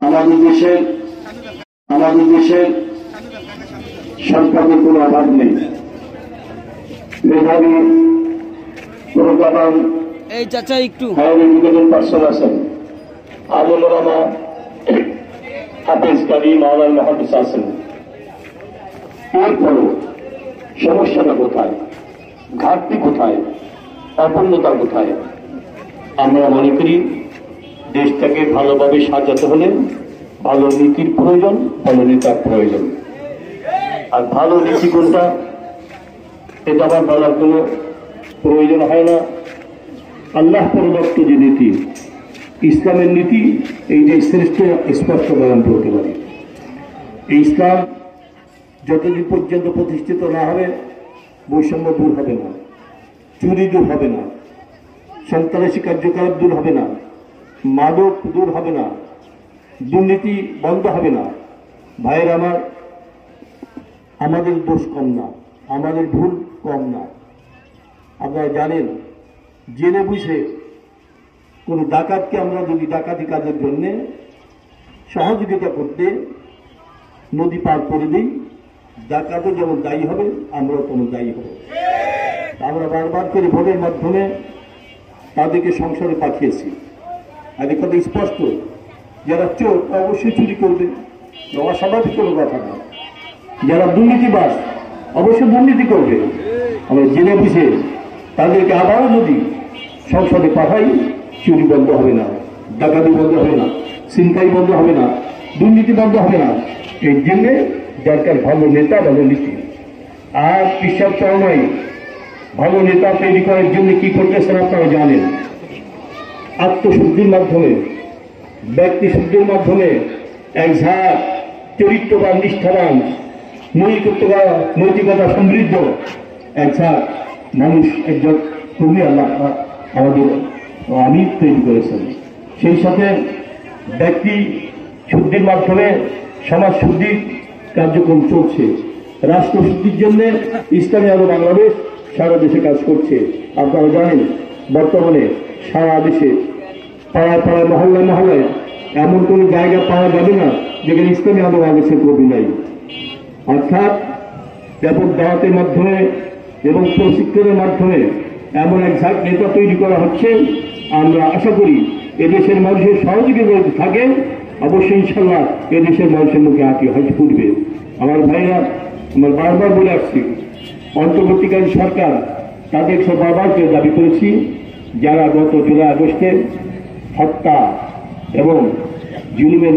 আমাদের দেশের সম্পদের কোনো অভাব নেই। মেধাবী প্রজ্ঞাবান এই চাচা একটু হায়ার এডুকেটেড পার্সন আছেন, আলেম ওলামা, হাফেজ কারি, মাওলানা মুহাদ্দিস আছেন। এরপরও সমস্যাটা কোথায়, ঘাটতি কোথায়, অপূর্ণতা কোথায়? আমরা মনে করি দেশটাকে ভালোভাবে সাজাতে হলে ভালো নীতির প্রয়োজন, ভালো নেতার প্রয়োজন। আর ভালো নীতি কোনটা এটা আবার বলার কোনো প্রয়োজন হয় না। আল্লাহ প্রদত্ত যে নীতি, ইসলামের নীতি, এই যে শ্রেষ্ঠ স্পষ্ট বয়ান করতে পারে। এই ইসলাম যতদিন পর্যন্ত প্রতিষ্ঠিত না হবে বৈষম্য দূর হবে না, চুরি দূর হবে না, সন্ত্রাসী কার্যকলাপ দূর হবে না, মাদক দূর হবে না, দুর্নীতি বন্ধ হবে না। ভাইয়ের আমার, আমাদের দোষ কম না, আমাদের ভুল কম না। আপনারা জানেন, জেনে বুঝে কোনো ডাকাতকে আমরা যদি ডাকাতি কাজের জন্য সহযোগিতা করতে নদী পার করে দিই, ডাকাতও যেমন দায়ী হবে, আমরাও তেমন দায়ী হব। আমরা বারবার করে ভোটের মাধ্যমে তাদেরকে সংসদে পাঠিয়েছি। আর এ কথা স্পষ্ট, যারা চোর অবশ্যই চুরি করবে, অস্বাভাবিক কোনো কথা না। যারা দুর্নীতিবাজ অবশ্যই দুর্নীতি করবে। আমরা জেনে বুঝে তাদেরকে আবারও যদি সংসদে পাঠাই, চুরি বন্ধ হবে না, ডাকাতি বন্ধ হবে না, ছিনতাই বন্ধ হবে না, দুর্নীতি বন্ধ হবে না। এই জন্য দরকার ভালো নেতা, ভালো নীতি। আর বিশ্বাস চরমাই ভালো নেতা তৈরি করার জন্য কি করতেছেন আপনারা জানেন। আত্মশুদ্ধির মাধ্যমে, ব্যক্তি শুদ্ধির মাধ্যমে এক ঝাঁক চরিত্রবান, নিষ্ঠাবান, নৈতিকতা সমৃদ্ধ এক ঝাঁক মানুষ, একজন কবি আল্লাহ আমাদের আমি তৈরি করেছেন। সেই সাথে ব্যক্তি শুদ্ধির মাধ্যমে সমাজ শুদ্ধির কার্যক্রম চলছে। রাষ্ট্র শুদ্ধির জন্য ইসলামী আলো বাংলাদেশ সারা দেশে কাজ করছে। আপনারা জানেন, বর্তমানে সারা দেশে পাড়ায় পাড়ায়, মহল্লায় মহল্লায় এমন কোনো জায়গা পাওয়া যাবে না যেখানে ইসলামী আলো বাংলাদেশের কবি নাই। অর্থাৎ ব্যাপক দাওয়াতের মাধ্যমে এবং প্রশিক্ষণের মাধ্যমে এমন এক ঝাঁক নেতা তৈরি করা হচ্ছে। আমরা আশা করি এদেশের মানুষের সহযোগিতা থাকে, অবশ্যই ইনশাল্লাহ এদেশের মানুষের মুখে হাঁটি হয়তো ফুটবে। আমার ভাইরা, আমার বারবার বলে আসছি, অন্তর্বর্তীকালীন সরকার তাদের সব বারবার দাবি করেছি, যারা গত জুলাই আগস্টে হত্যা এবং জুলুমের